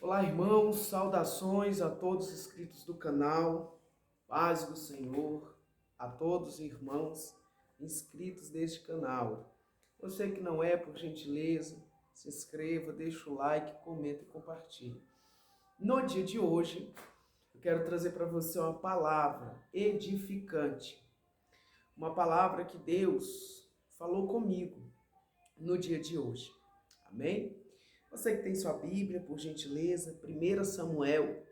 Olá, irmãos, saudações a todos os inscritos do canal, paz do Senhor, a todos os irmãos inscritos deste canal. Você que não é, por gentileza, se inscreva, deixa o like, comenta e compartilhe. No dia de hoje, eu quero trazer para você uma palavra edificante, uma palavra que Deus falou comigo no dia de hoje. Amém? Você que tem sua Bíblia, por gentileza, 1 Samuel,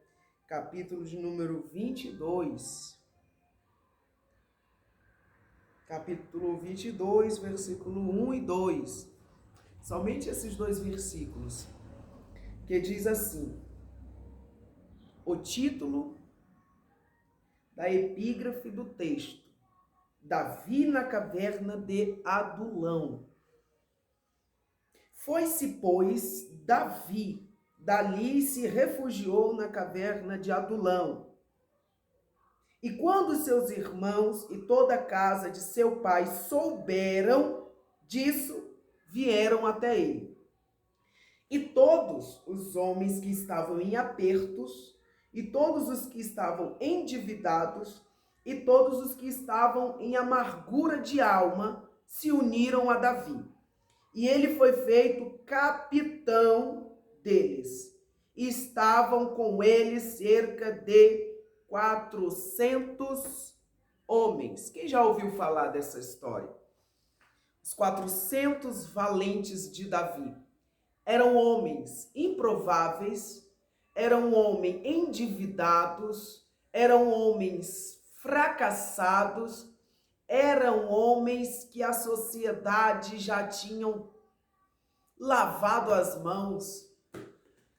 capítulo de número 22. Capítulo 22, versículo 1 e 2. Somente esses dois versículos, que diz assim: o título da epígrafe do texto: Davi na caverna de Adulão. Foi-se, pois, Davi dali e se refugiou na caverna de Adulão. E quando seus irmãos e toda a casa de seu pai souberam disso, vieram até ele. E todos os homens que estavam em apertos, e todos os que estavam endividados, e todos os que estavam em amargura de alma, se uniram a Davi. E ele foi feito capitão deles. E estavam com ele cerca de 400 homens. Quem já ouviu falar dessa história? Os 400 valentes de Davi. Eram homens improváveis, eram homens endividados, eram homens fracassados, eram homens que a sociedade já tinham lavado as mãos,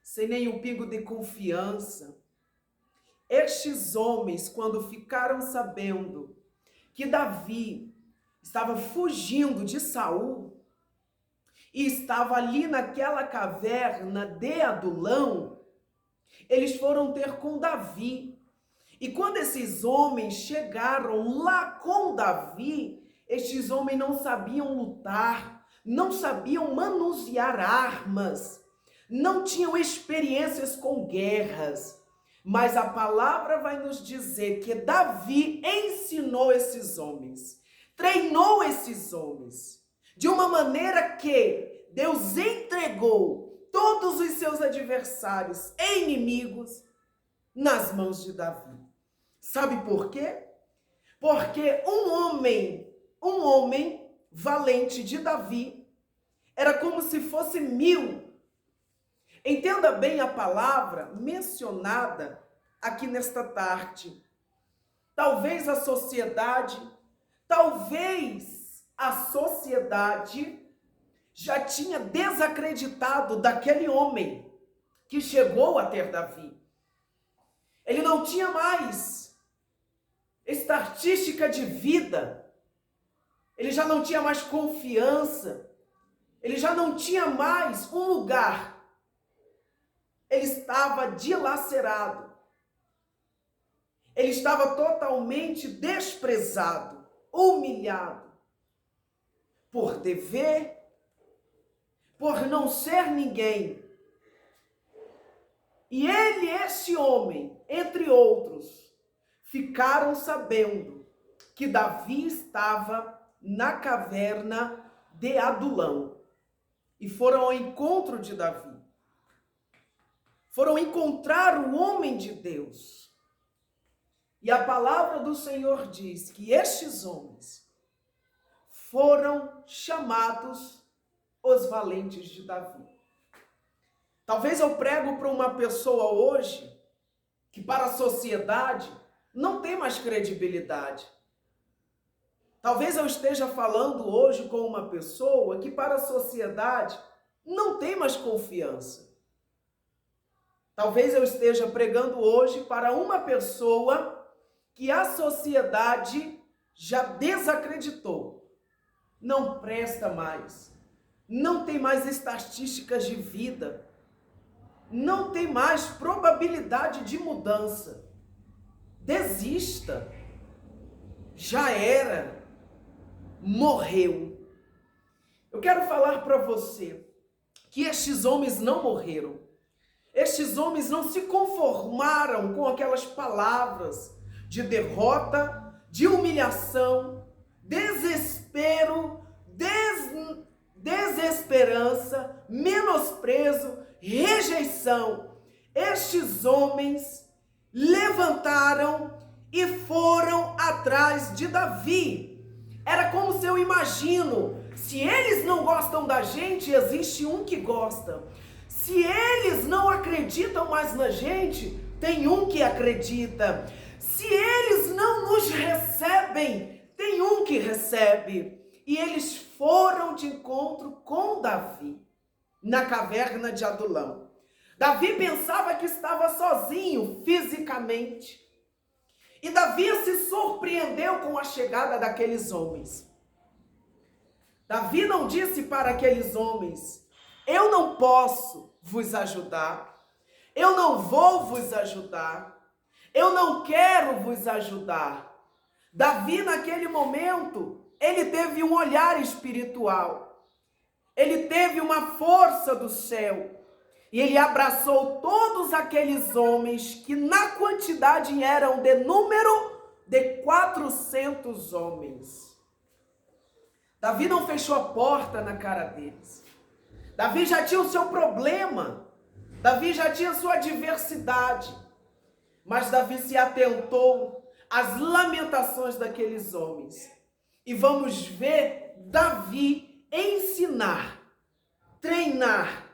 sem nenhum pingo de confiança. Estes homens, quando ficaram sabendo que Davi estava fugindo de Saul e estava ali naquela caverna de Adulão, eles foram ter com Davi. E quando esses homens chegaram lá com Davi, estes homens não sabiam lutar, não sabiam manusear armas, não tinham experiências com guerras. Mas a palavra vai nos dizer que Davi ensinou esses homens, treinou esses homens, de uma maneira que Deus entregou todos os seus adversários e inimigos nas mãos de Davi. Sabe por quê? Porque um homem valente de Davi, era como se fosse 1000. Entenda bem a palavra mencionada aqui nesta tarde. Talvez a sociedade já tinha desacreditado daquele homem que chegou a ter Davi. Ele não tinha mais estatística de vida, ele já não tinha mais confiança, ele já não tinha mais um lugar, ele estava dilacerado, ele estava totalmente desprezado, humilhado, por dever, por não ser ninguém. E ele, esse homem, entre outros, ficaram sabendo que Davi estava na caverna de Adulão. E foram ao encontro de Davi. Foram encontrar o homem de Deus. E a palavra do Senhor diz que estes homens foram chamados os valentes de Davi. Talvez eu prego para uma pessoa hoje que para a sociedade não tem mais credibilidade. Talvez eu esteja falando hoje com uma pessoa que para a sociedade não tem mais confiança. Talvez eu esteja pregando hoje para uma pessoa que a sociedade já desacreditou. Não presta mais. Não tem mais estatísticas de vida. Não tem mais probabilidade de mudança. Desista. Já era. Morreu. Eu quero falar para você que estes homens não morreram. Estes homens não se conformaram com aquelas palavras de derrota, de humilhação, desespero, desesperança, menosprezo, rejeição. Estes homens levantaram e foram atrás de Davi. Era como se eu imagino, se eles não gostam da gente, existe um que gosta. Se eles não acreditam mais na gente, tem um que acredita. Se eles não nos recebem, tem um que recebe. E eles foram de encontro com Davi, na caverna de Adulão. Davi pensava que estava sozinho fisicamente. E Davi se surpreendeu com a chegada daqueles homens. Davi não disse para aqueles homens: eu não posso vos ajudar, eu não vou vos ajudar, eu não quero vos ajudar. Davi, naquele momento, ele teve um olhar espiritual, ele teve uma força do céu, e ele abraçou todos aqueles homens que na quantidade eram de número de 400 homens. Davi não fechou a porta na cara deles. Davi já tinha o seu problema, Davi já tinha a sua adversidade, mas Davi se atentou às lamentações daqueles homens. E vamos ver Davi ensinar, treinar,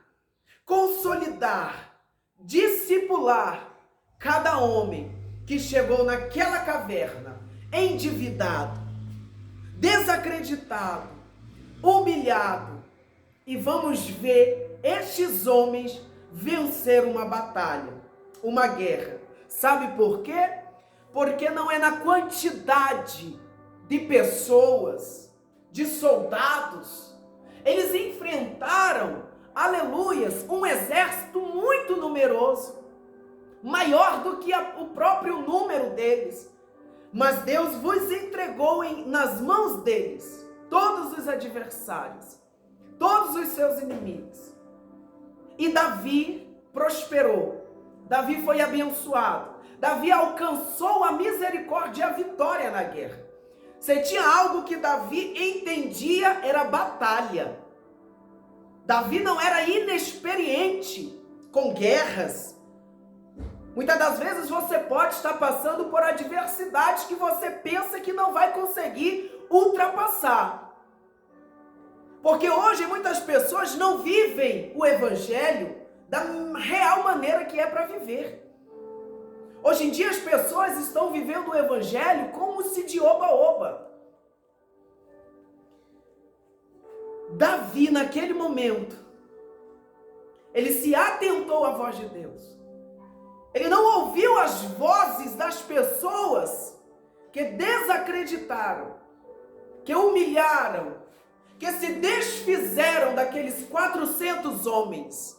consolidar, discipular cada homem que chegou naquela caverna, endividado, desacreditado, humilhado. E vamos ver estes homens vencer uma batalha, uma guerra. Sabe por quê? Porque não é na quantidade de pessoas, de soldados. Eles enfrentaram, aleluias, um exército muito numeroso, maior do que o próprio número deles. Mas Deus vos entregou nas mãos deles todos os adversários, todos os seus inimigos. E Davi prosperou, Davi foi abençoado, Davi alcançou a misericórdia e a vitória na guerra. Se tinha algo que Davi entendia, era batalha. Davi não era inexperiente com guerras. Muitas das vezes você pode estar passando por adversidades que você pensa que não vai conseguir ultrapassar. Porque hoje muitas pessoas não vivem o evangelho da real maneira que é para viver. Hoje em dia as pessoas estão vivendo o evangelho como se de oba-oba. Davi, naquele momento, ele se atentou à voz de Deus. Ele não ouviu as vozes das pessoas que desacreditaram, que humilharam, que se desfizeram daqueles 400 homens.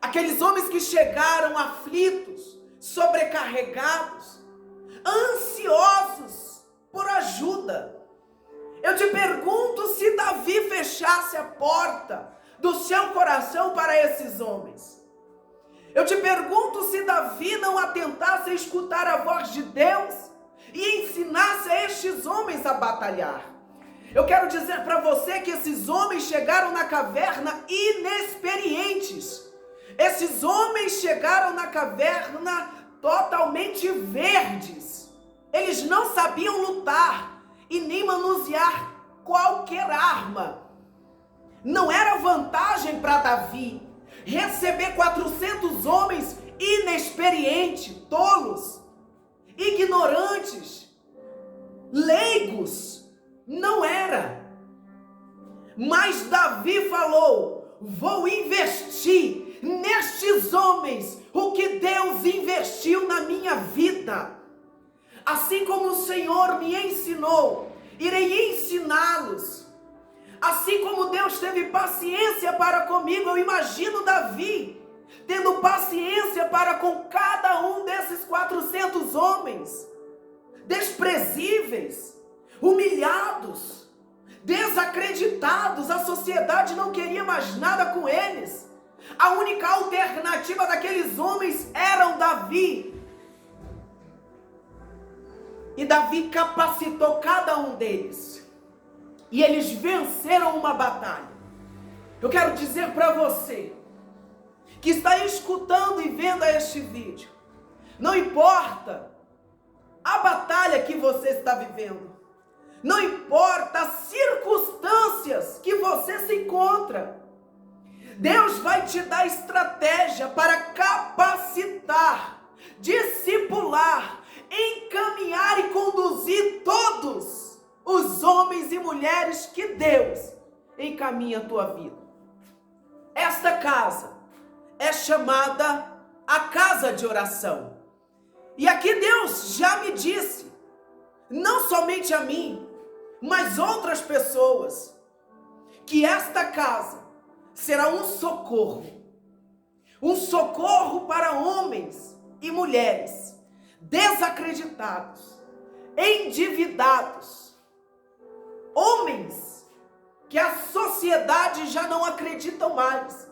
Aqueles homens que chegaram aflitos, sobrecarregados, ansiosos por ajuda. Eu te pergunto se Davi fechasse a porta do seu coração para esses homens. Eu te pergunto se Davi não atentasse a escutar a voz de Deus e ensinasse a estes homens a batalhar. Eu quero dizer para você que esses homens chegaram na caverna inexperientes. Esses homens chegaram na caverna totalmente verdes. Eles não sabiam lutar e nem manusear qualquer arma. Não era vantagem para Davi receber 400 homens inexperientes, tolos, ignorantes, leigos. Não era. Mas Davi falou: vou investir nestes homens o que Deus investiu na minha vida. Assim como o Senhor me ensinou, irei ensiná-los. Assim como Deus teve paciência para comigo, eu imagino Davi tendo paciência para com cada um desses 400 homens, desprezíveis, humilhados, desacreditados. A sociedade não queria mais nada com eles. A única alternativa daqueles homens era o Davi. E Davi capacitou cada um deles. E eles venceram uma batalha. Eu quero dizer para você, que está escutando e vendo este vídeo, não importa a batalha que você está vivendo, não importa as circunstâncias que você se encontra, Deus vai te dar estratégia para capacitar, discipular, encaminhar e conduzir todos os homens e mulheres que Deus encaminha a tua vida. Esta casa é chamada a casa de oração. E aqui Deus já me disse, não somente a mim, mas outras pessoas, que esta casa será um socorro para homens e mulheres desacreditados, endividados, homens que a sociedade já não acredita mais.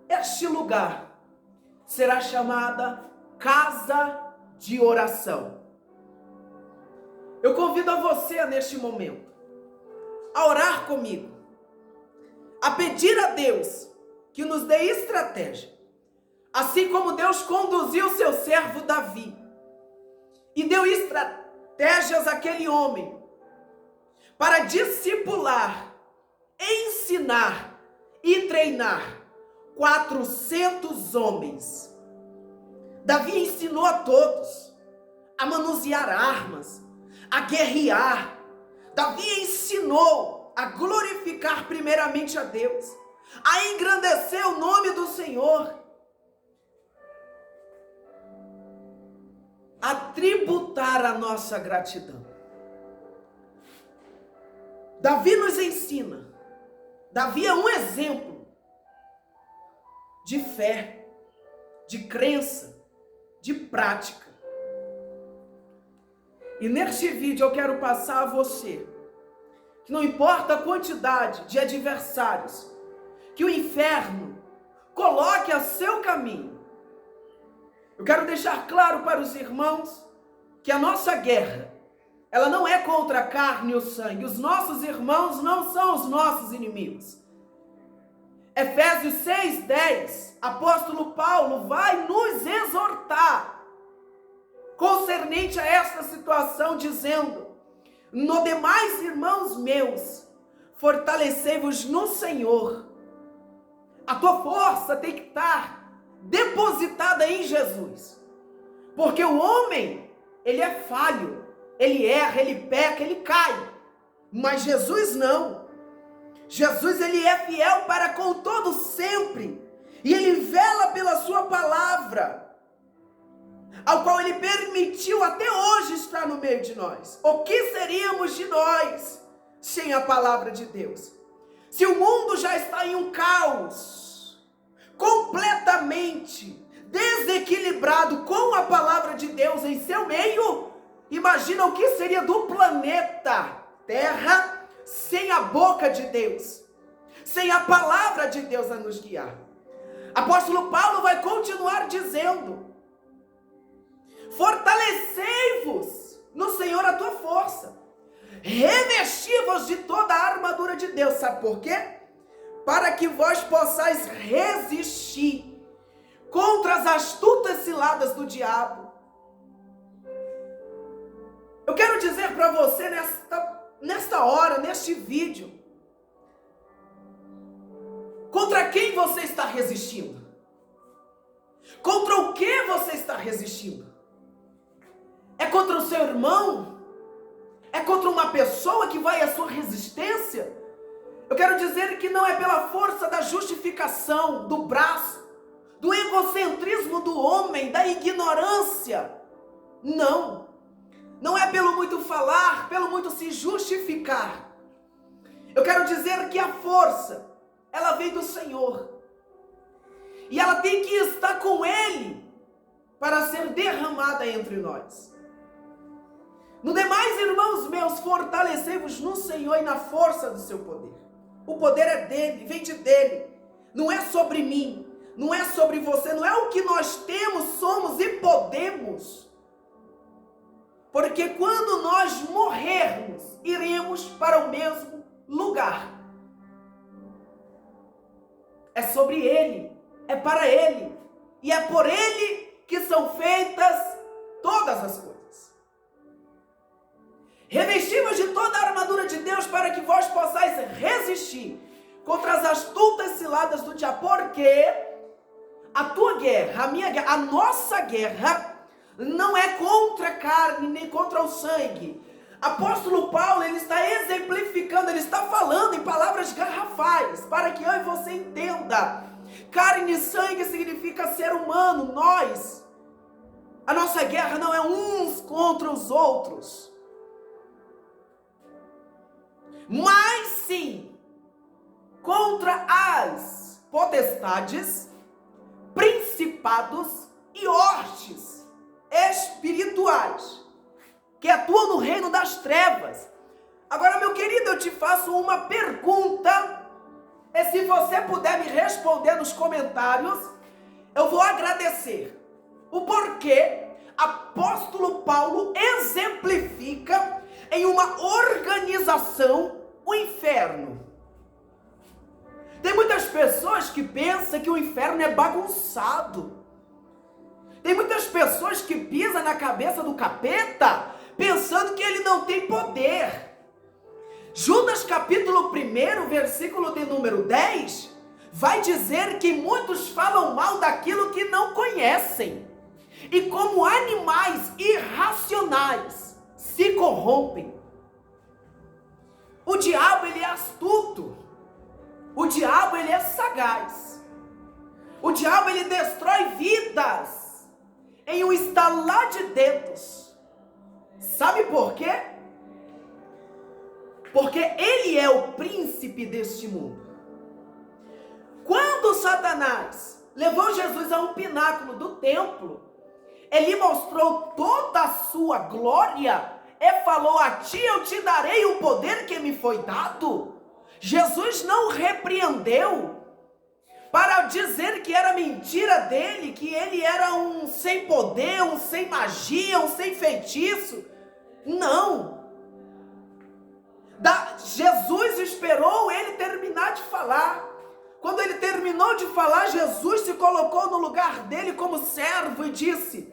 Este lugar será chamada casa de oração. Eu convido a você neste momento a orar comigo, a pedir a Deus que nos dê estratégia, assim como Deus conduziu seu servo Davi e deu estratégias àquele homem para discipular, ensinar e treinar 400 homens. Davi ensinou a todos a manusear armas, a guerrear. Davi ensinou a glorificar primeiramente a Deus, a engrandecer o nome do Senhor, a tributar a nossa gratidão. Davi nos ensina. Davi é um exemplo de fé, de crença, de prática. E neste vídeo eu quero passar a você que não importa a quantidade de adversários que o inferno coloque a seu caminho, eu quero deixar claro para os irmãos que a nossa guerra, ela não é contra a carne e o sangue. Os nossos irmãos não são os nossos inimigos. Efésios 6:10, apóstolo Paulo vai nos exortar concernente a esta situação, dizendo: no demais, irmãos meus, fortalecei-vos no Senhor. A tua força tem que estar depositada em Jesus, porque o homem, ele é falho, ele erra, ele peca, ele cai, mas Jesus não. Jesus, ele é fiel para com todo sempre, e ele vela pela sua palavra, ao qual ele permitiu até hoje estar no meio de nós. O que seríamos de nós sem a palavra de Deus? Se o mundo já está em um caos, completamente desequilibrado com a palavra de Deus em seu meio, imagina o que seria do planeta Terra sem a boca de Deus, sem a palavra de Deus a nos guiar. Apóstolo Paulo vai continuar dizendo: fortalecei-vos no Senhor a tua força, revesti-vos de toda a armadura de Deus. Sabe por quê? Para que vós possais resistir contra as astutas ciladas do diabo. Eu quero dizer para você nesta hora, neste vídeo, contra quem você está resistindo? Contra o que você está resistindo? É contra o seu irmão? É contra uma pessoa que vai à sua resistência? Eu quero dizer que não é pela força da justificação, do braço, do egocentrismo do homem, da ignorância. Não. Não é pelo muito falar, pelo muito se justificar. Eu quero dizer que a força, ela vem do Senhor. E ela tem que estar com Ele para ser derramada entre nós. No demais, irmãos meus, fortalecei-vos no Senhor e na força do seu poder. O poder é dele, vem de dele. não é sobre mim, não é sobre você, não é o que nós temos, somos e podemos. Porque quando nós morrermos, iremos para o mesmo lugar. É sobre Ele, é para Ele, e é por Ele que são feitas todas as coisas. Revestimos de toda a armadura de Deus para que vós possais resistir contra as astutas ciladas do diabo, porque a tua guerra, a minha guerra, a nossa guerra não é contra a carne nem contra o sangue. Apóstolo Paulo, ele está exemplificando, ele está falando em palavras garrafais, para que eu e você entenda. Carne e sangue significa ser humano, nós. A nossa guerra não é uns contra os outros, mas sim contra as potestades, principados e hostes espirituais que atuam no reino das trevas. Agora, meu querido, eu te faço uma pergunta, e se você puder me responder nos comentários, eu vou agradecer. O porquê apóstolo Paulo exemplifica em uma organização o inferno. Tem muitas pessoas que pensam que o inferno é bagunçado. Tem muitas pessoas que pisam na cabeça do capeta pensando que ele não tem poder. Judas capítulo 1, versículo de número 10, vai dizer que muitos falam mal daquilo que não conhecem. E como animais irracionais se corrompem. O diabo, ele é astuto. O diabo, ele é sagaz. O diabo, ele destrói vidas em um estalar de dedos. Sabe por quê? Porque ele é o príncipe deste mundo. Quando Satanás levou Jesus a um pináculo do templo, ele mostrou toda a sua glória e falou: a ti eu te darei o poder que me foi dado. Jesus não repreendeu para dizer que era mentira dele, que ele era um sem poder, um sem magia, um sem feitiço. Não. Jesus esperou ele terminar de falar. Quando ele terminou de falar, Jesus se colocou no lugar dele como servo e disse: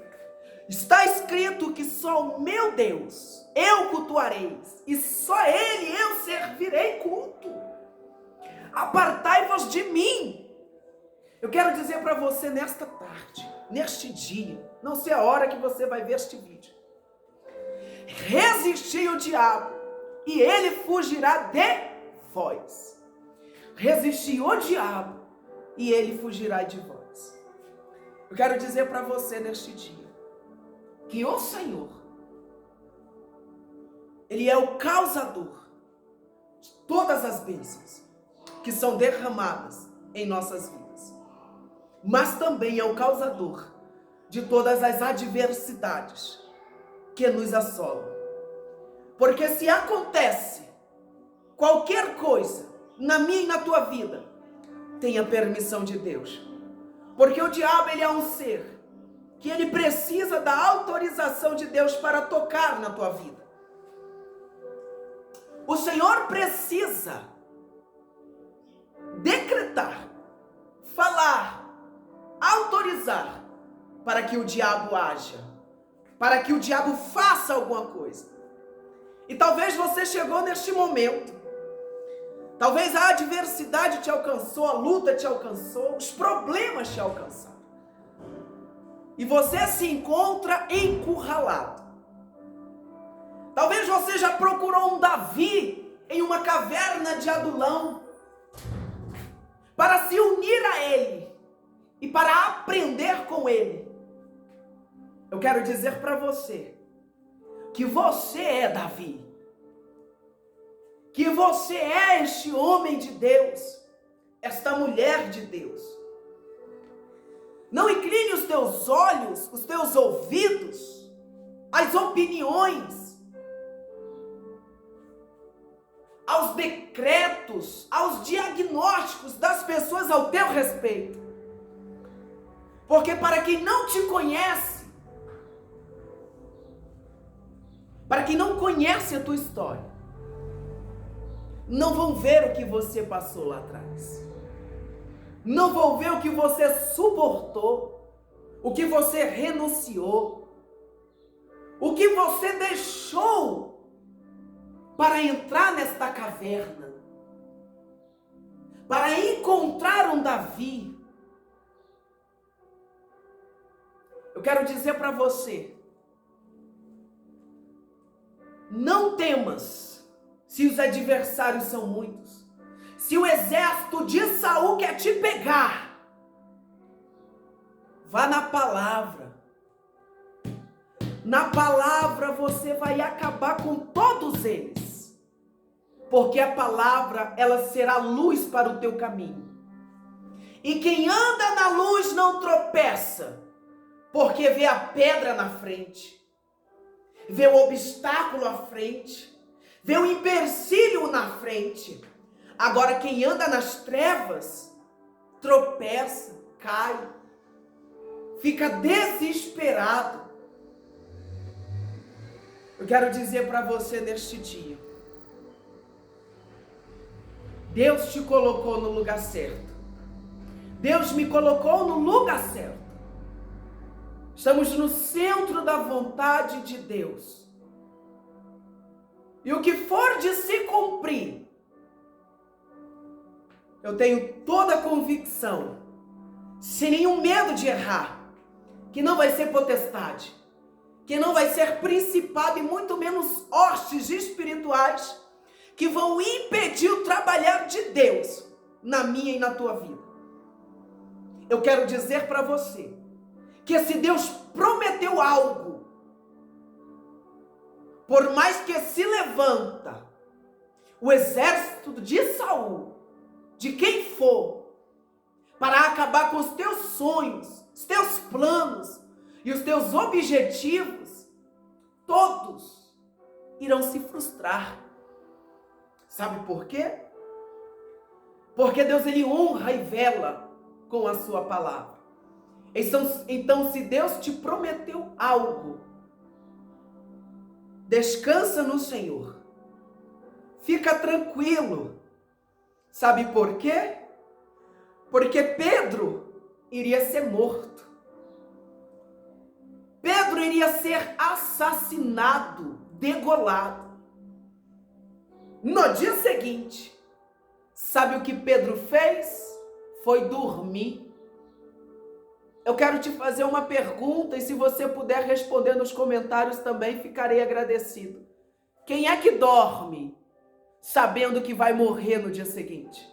está escrito que só o meu Deus eu cultuarei, e só Ele eu servirei culto. Apartai-vos de mim. Eu quero dizer para você nesta tarde, neste dia, não sei a hora que você vai ver este vídeo. Resisti o diabo e ele fugirá de vós. Resisti o diabo e ele fugirá de vós. Eu quero dizer para você neste dia que o Senhor, Ele é o causador de todas as bênçãos que são derramadas em nossas vidas, mas também é o causador de todas as adversidades que nos assolam. Porque se acontece qualquer coisa na minha e na tua vida, tenha permissão de Deus. Porque o diabo, ele é um ser que ele precisa da autorização de Deus para tocar na tua vida. O Senhor precisa decretar, falar, autorizar para que o diabo haja, para que o diabo faça alguma coisa. E talvez você chegou neste momento, talvez a adversidade te alcançou, a luta te alcançou, os problemas te alcançaram. E você se encontra encurralado. Talvez você já procurou um Davi em uma caverna de Adulão para se unir a ele e para aprender com ele. Eu quero dizer para você que você é Davi, que você é este homem de Deus, esta mulher de Deus. Não incline os teus olhos, os teus ouvidos, às opiniões, aos decretos, aos diagnósticos das pessoas ao teu respeito. Porque para quem não te conhece, para quem não conhece a tua história, não vão ver o que você passou lá atrás. Não vão ver o que você suportou, o que você renunciou, o que você deixou para entrar nesta caverna, para encontrar um Davi. Eu quero dizer para você, não temas se os adversários são muitos. Se o exército de Saul quer te pegar, vá na palavra. Na palavra você vai acabar com todos eles. Porque a palavra, ela será luz para o teu caminho. E quem anda na luz não tropeça, porque vê a pedra na frente, vê o obstáculo à frente, vê o empecilho na frente. Agora quem anda nas trevas, tropeça, cai, fica desesperado. Eu quero dizer para você neste dia, Deus te colocou no lugar certo. Deus me colocou no lugar certo. Estamos no centro da vontade de Deus. E o que for de se cumprir, eu tenho toda a convicção, sem nenhum medo de errar, que não vai ser potestade, que não vai ser principado e muito menos hostes espirituais que vão impedir o trabalhar de Deus na minha e na tua vida. Eu quero dizer para você que se Deus prometeu algo, por mais que se levanta o exército de Saul, de quem for, para acabar com os teus sonhos, os teus planos e os teus objetivos, todos irão se frustrar. Sabe por quê? Porque Deus, ele honra e vela com a sua palavra. Então, se Deus te prometeu algo, descansa no Senhor. Fica tranquilo. Sabe por quê? Porque Pedro iria ser morto. Pedro iria ser assassinado, degolado. No dia seguinte, sabe o que Pedro fez? Foi dormir. Eu quero te fazer uma pergunta e se você puder responder nos comentários também, ficarei agradecido. Quem é que dorme sabendo que vai morrer no dia seguinte?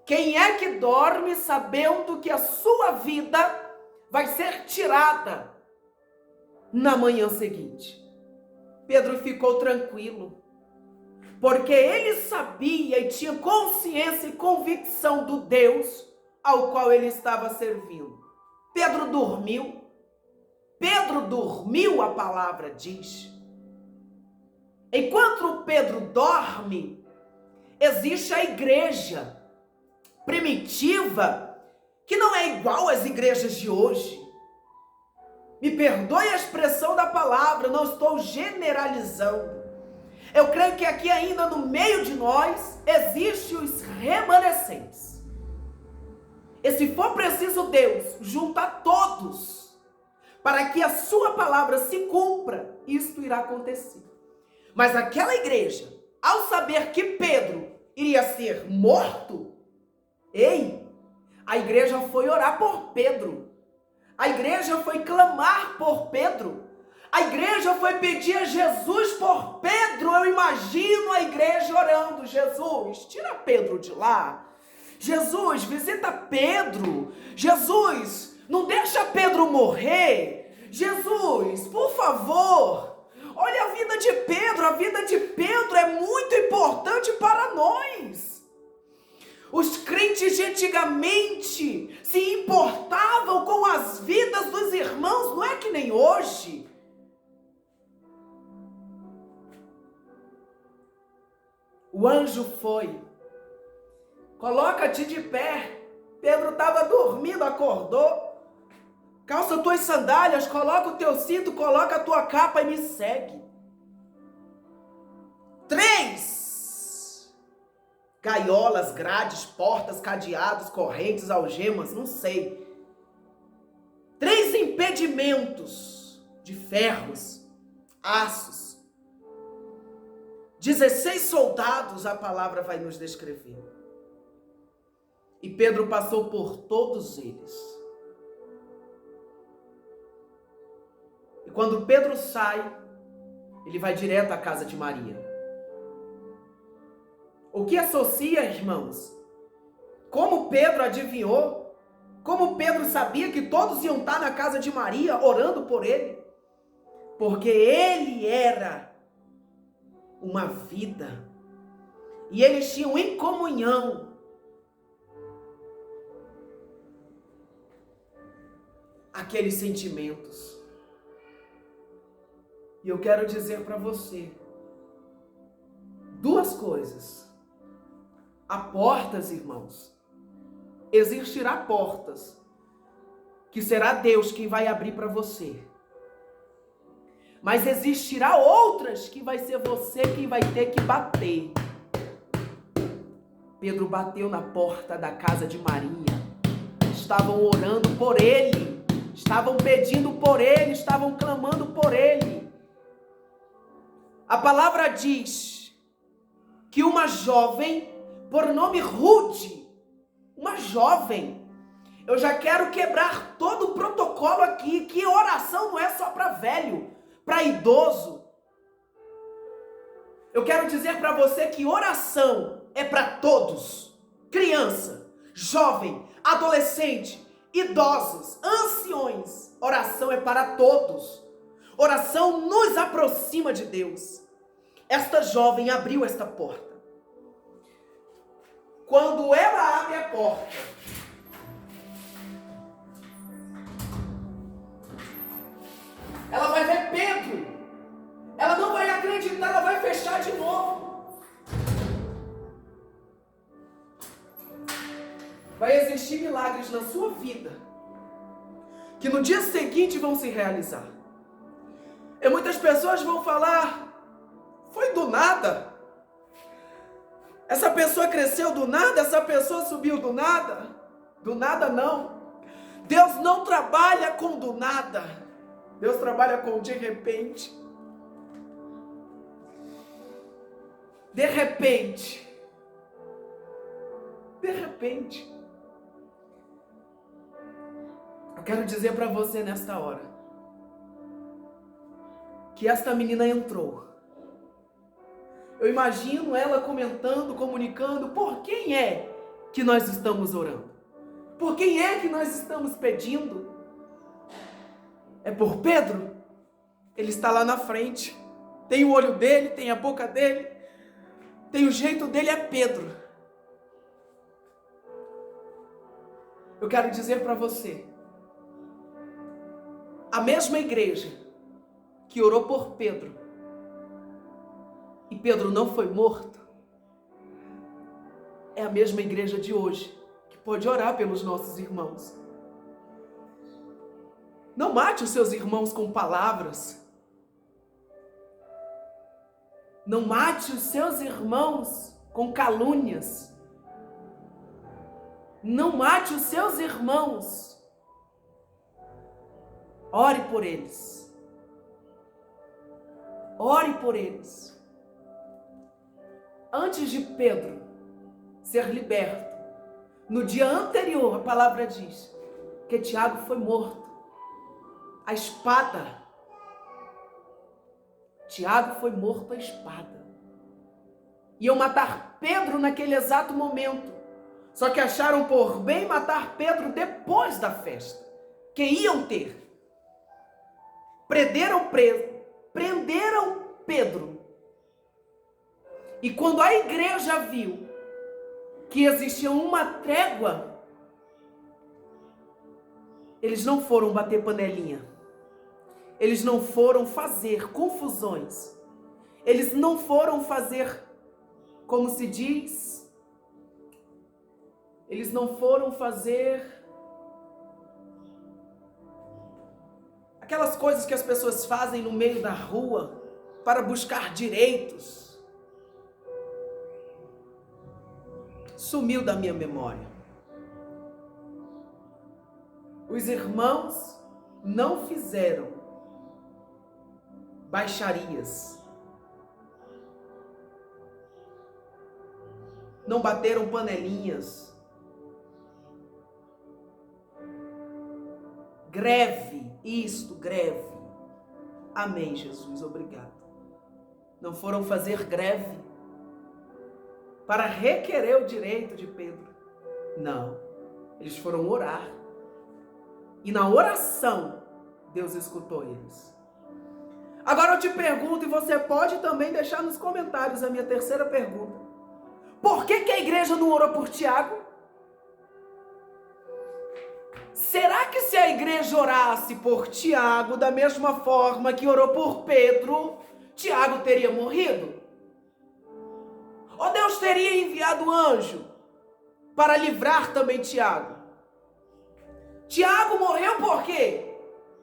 Quem é que dorme sabendo que a sua vida vai ser tirada na manhã seguinte? Pedro ficou tranquilo, porque ele sabia e tinha consciência e convicção do Deus ao qual ele estava servindo. Pedro dormiu. Pedro dormiu, a palavra diz. Enquanto Pedro dorme, existe a igreja primitiva, que não é igual às igrejas de hoje. Me perdoe a expressão da palavra, não estou generalizando. Eu creio que aqui ainda no meio de nós, existem os remanescentes. E se for preciso, Deus junta todos, para que a sua palavra se cumpra, isto irá acontecer. Mas aquela igreja, ao saber que Pedro iria ser morto, a igreja foi orar por Pedro. A igreja foi clamar por Pedro. A igreja foi pedir a Jesus por Pedro. Eu imagino a igreja orando: Jesus, tira Pedro de lá. Jesus, visita Pedro. Jesus, não deixa Pedro morrer. Jesus, por favor, olha a vida de Pedro. A vida de Pedro é muito importante para nós. Os crentes de antigamente se importavam com as vidas dos irmãos, não é que nem hoje. O anjo foi. Coloca-te de pé. Pedro estava dormindo, acordou. Calça tuas sandálias, coloca o teu cinto, coloca a tua capa e me segue. 3 gaiolas, grades, portas, cadeados, correntes, algemas, não sei. 3 impedimentos de ferros, aços. 16 soldados, a palavra vai nos descrever. E Pedro passou por todos eles. E quando Pedro sai, ele vai direto à casa de Maria. O que associa, irmãos? Como Pedro adivinhou? Como Pedro sabia que todos iam estar na casa de Maria, orando por ele? Porque ele era uma vida. E eles tinham em comunhão aqueles sentimentos. E eu quero dizer para você 2 coisas. Há portas, irmãos. Existirá portas que será Deus quem vai abrir para você. Mas existirá outras que vai ser você quem vai ter que bater. Pedro bateu na porta da casa de Maria. Estavam orando por ele. Estavam pedindo por ele. Estavam clamando por ele. A palavra diz que uma jovem, por nome Rude, uma jovem, eu já quero quebrar todo o protocolo aqui, que oração não é só para velho, para idoso. Eu quero dizer para você que oração é para todos, criança, jovem, adolescente, idosos, anciões. Oração é para todos. Oração nos aproxima de Deus. Esta jovem abriu esta porta. Quando ela abre a porta, ela vai ver Pedro. Ela não vai acreditar, ela vai fechar de novo. Vai existir milagres na sua vida que no dia seguinte vão se realizar. E muitas pessoas vão falar: foi do nada. Essa pessoa cresceu do nada, essa pessoa subiu do nada. Do nada não. Deus não trabalha com do nada. Deus trabalha com de repente. De repente. De repente. Eu quero dizer para você nesta hora que esta menina entrou. Eu imagino ela comentando, comunicando: por quem é que nós estamos orando? Por quem é que nós estamos pedindo? É por Pedro? Ele está lá na frente. Tem o olho dele, tem a boca dele, tem o jeito dele, é Pedro. Eu quero dizer para você, a mesma igreja que orou por Pedro, e Pedro não foi morto, é a mesma igreja de hoje, que pode orar pelos nossos irmãos. Não mate os seus irmãos com palavras. Não mate os seus irmãos com calúnias. Não mate os seus irmãos. Ore por eles. Ore por eles. Antes de Pedro ser liberto, no dia anterior, a palavra diz que Tiago foi morto. A espada. Tiago foi morto à espada. Iam matar Pedro naquele exato momento. Só que acharam por bem matar Pedro depois da festa que iam ter. Prenderam Pedro. E quando a igreja viu que existia uma trégua, eles não foram bater panelinha. Eles não foram fazer confusões. Eles não foram fazer como se diz, eles não foram fazer aquelas coisas que as pessoas fazem no meio da rua para buscar direitos. Sumiu da minha memória. Os irmãos não fizeram baixarias. Não bateram panelinhas. Greve, greve. Amém, Jesus, obrigado. Não foram fazer greve para requerer o direito de Pedro. Não, eles foram orar. E na oração, Deus escutou eles. Agora eu te pergunto, e você pode também deixar nos comentários a minha terceira pergunta. Por que a igreja não orou por Tiago? Será que se a igreja orasse por Tiago da mesma forma que orou por Pedro, Tiago teria morrido? Ou Deus teria enviado anjo para livrar também Tiago? Tiago morreu por quê?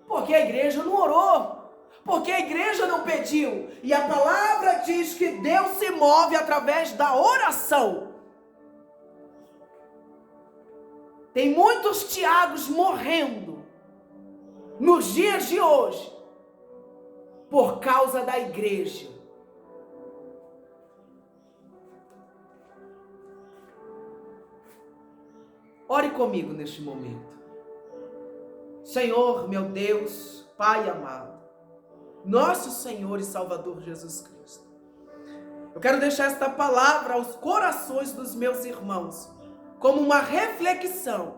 Porque a igreja não orou. Porque a igreja não pediu. E a palavra diz que Deus se move através da oração. Tem muitos Tiagos morrendo nos dias de hoje por causa da igreja. Ore comigo neste momento. Senhor, meu Deus, Pai amado, nosso Senhor e Salvador Jesus Cristo, eu quero deixar esta palavra aos corações dos meus irmãos, como uma reflexão.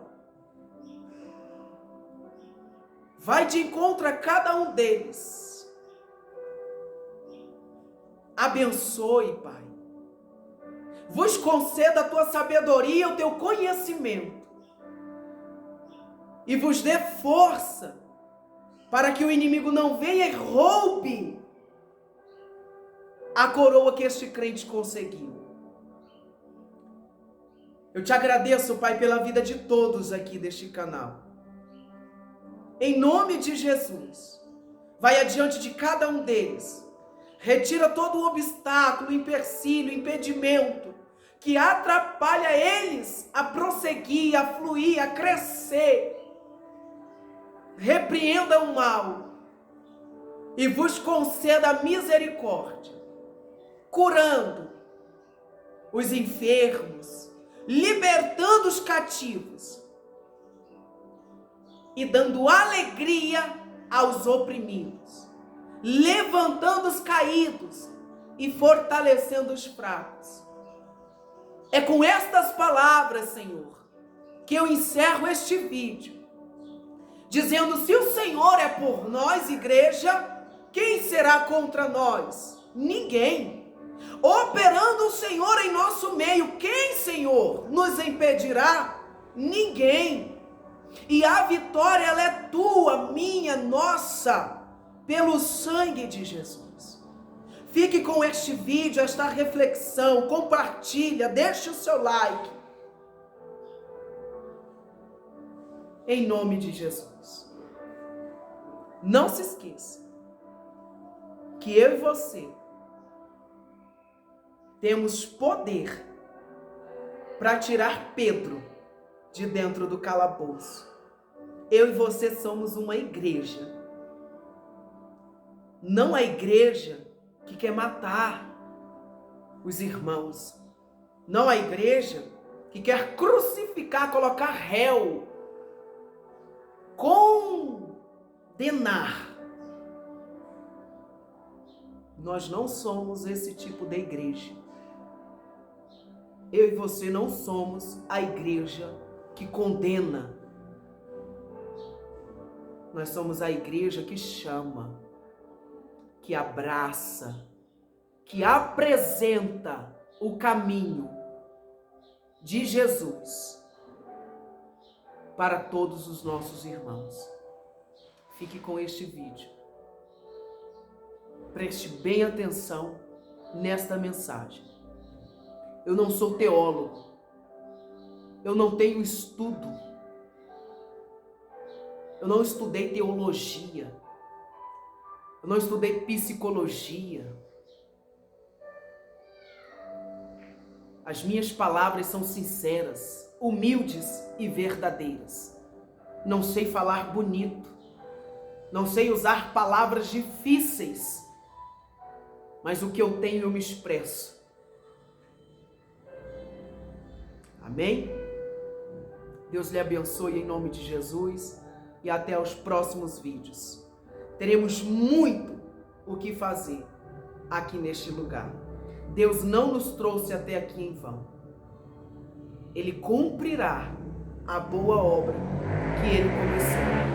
Vai de encontro a cada um deles. Abençoe, Pai. Vos conceda a tua sabedoria, o teu conhecimento. E vos dê força para que o inimigo não venha e roube a coroa que este crente conseguiu. Eu te agradeço, Pai, pela vida de todos aqui deste canal. Em nome de Jesus, vai adiante de cada um deles. Retira todo o obstáculo, empecilho, impedimento que atrapalha eles a prosseguir, a fluir, a crescer. Repreenda o mal e vos conceda a misericórdia, curando os enfermos, libertando os cativos e dando alegria aos oprimidos, levantando os caídos e fortalecendo os fracos. É com estas palavras, Senhor, que eu encerro este vídeo, dizendo: se o Senhor é por nós, igreja, quem será contra nós? Ninguém. Operando o Senhor em nosso meio, quem, Senhor, nos impedirá? Ninguém. E a vitória, ela é tua, minha, nossa, pelo sangue de Jesus. Fique com este vídeo, esta reflexão, compartilha, deixe o seu like. Em nome de Jesus. Não se esqueça que eu e você temos poder para tirar Pedro de dentro do calabouço. Eu e você somos uma igreja. Não a igreja que quer matar os irmãos. Não a igreja que quer crucificar, colocar réu, condenar. Nós não somos esse tipo de igreja. Eu e você não somos a igreja que condena. Nós somos a igreja que chama, que abraça, que apresenta o caminho de Jesus para todos os nossos irmãos. Fique com este vídeo. Preste bem atenção nesta mensagem. Eu não sou teólogo. Eu não tenho estudo. Eu não estudei teologia. Eu não estudei psicologia. As minhas palavras são sinceras, humildes e verdadeiras. Não sei falar bonito. Não sei usar palavras difíceis. Mas o que eu tenho eu me expresso. Amém? Deus lhe abençoe em nome de Jesus e até os próximos vídeos. Teremos muito o que fazer aqui neste lugar. Deus não nos trouxe até aqui em vão. Ele cumprirá a boa obra que Ele começou.